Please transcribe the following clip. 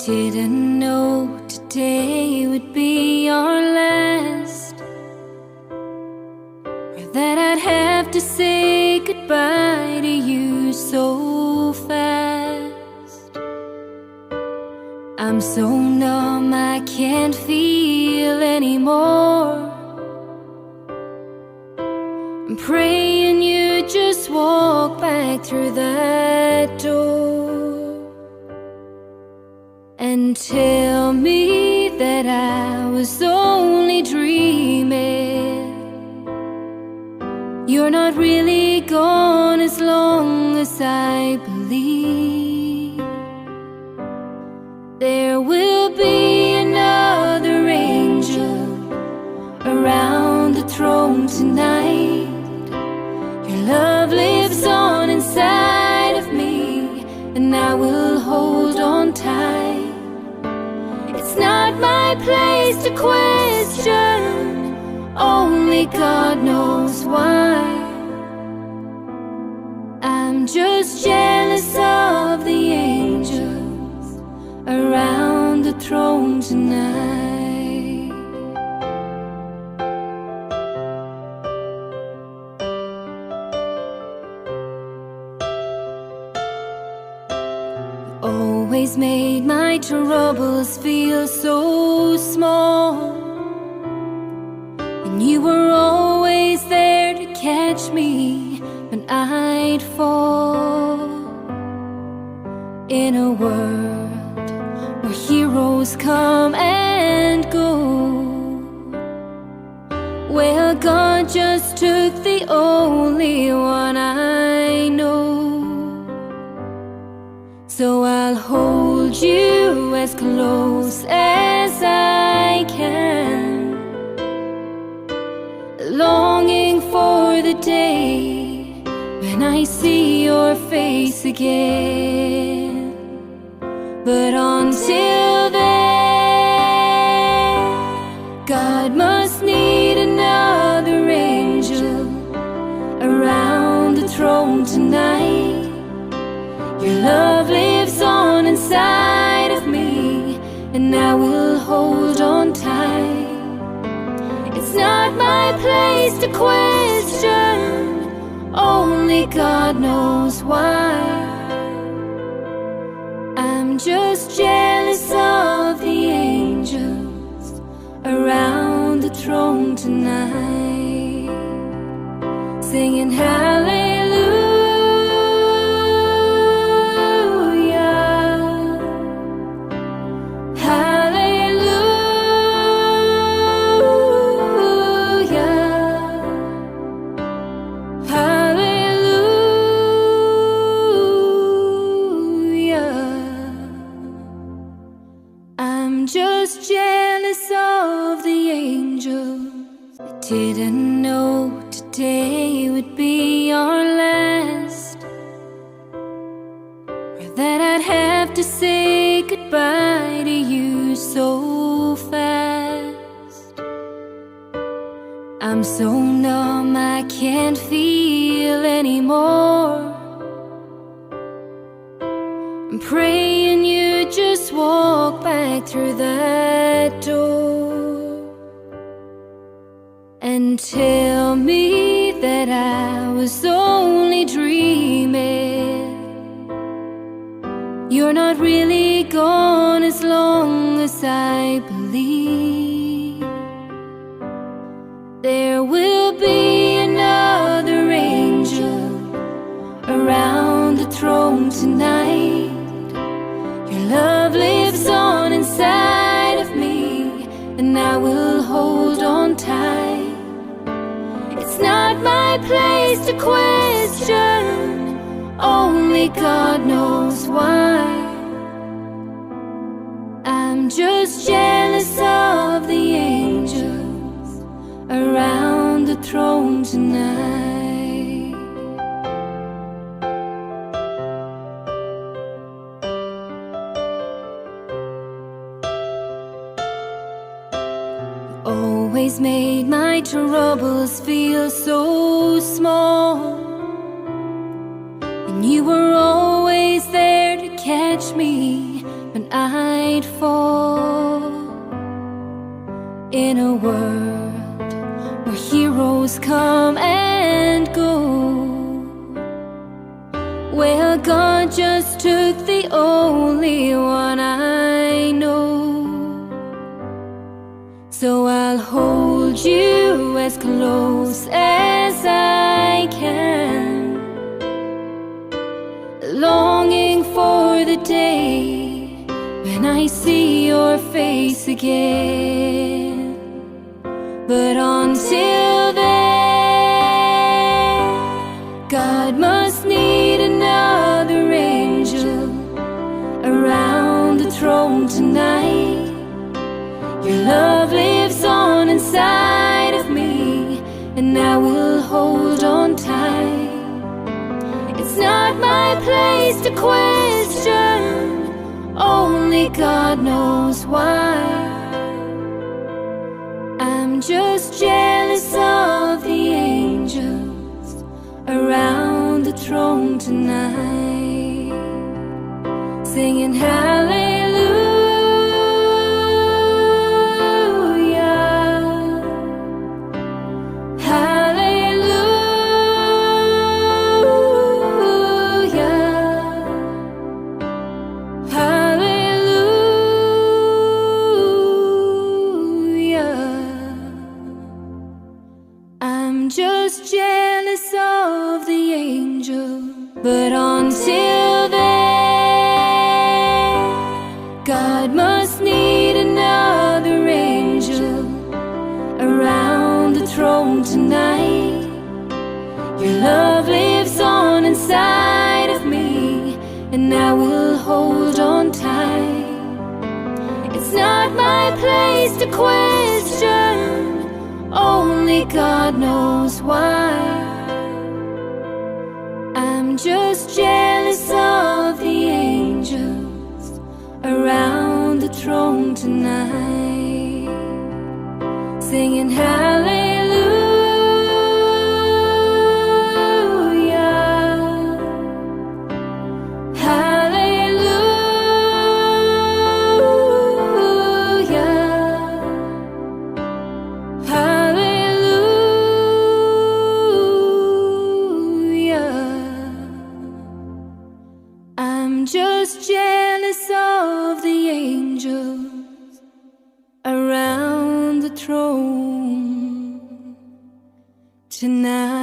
Didn't know today would be our last, or that I'd have to say goodbye to you so fast. I'm so numb I can't feel anymore. I'm praying you just walk back through that door and tell me that I was only dreaming. You're not really gone as long as I believe. There will be another angel around the throne tonight. Your love lives on inside of me, and I will hold on tight. It's not my place to question, only God knows why. I'm just jealous of the angels around the throne tonight. You always made my troubles feel so small, and you were always there to catch me when I'd fall. In a world where heroes come and go, well, God just took the only one I know. So I'll hold you as close as I can, longing for the day when I see your face again. But until then, God must need another angel around the throne tonight. Your love lives on inside of me, and I will hold on tight. It's not my place to question, only God knows why. I'm just jealous of the angels around the throne tonight, singing hallelujah, hallelujah, hallelujah. I'm just jealous of the angels. I didn't know today would be our last, or that I'd have to say goodbye to you so fast. I'm so numb I can't feel anymore. I'm praying you just walk back through that door and tell me that I was only dreaming. You're not really gone as long as I believe. There will be another angel around the throne tonight. Your love lives on inside of me, and I will hold on tight. It's not my place to question, only God knows why. I'm just jealous of the angels around the throne tonight. Always made my troubles feel so small, and you were always there to catch me when I'd fall in a world where heroes come and go, where God just took the only one I know. So I'll hold you as close as I can, longing for the day when I see your face again. But until then, God must need another angel around the throne tonight. Your love lives on inside of me, and I will hold on tight. It's not my place to question, only God knows why. I'm just jealous of the angels around the throne tonight, singing hallelujah. Just jealous of the angel. But until then, God must need another angel around the throne tonight. Your love lives on inside of me, and I will hold on tight. It's not my place to question, only God knows why. I'm just jealous of the angels around the throne tonight, singing hallelujah. Just jealous of the angels around the throne tonight.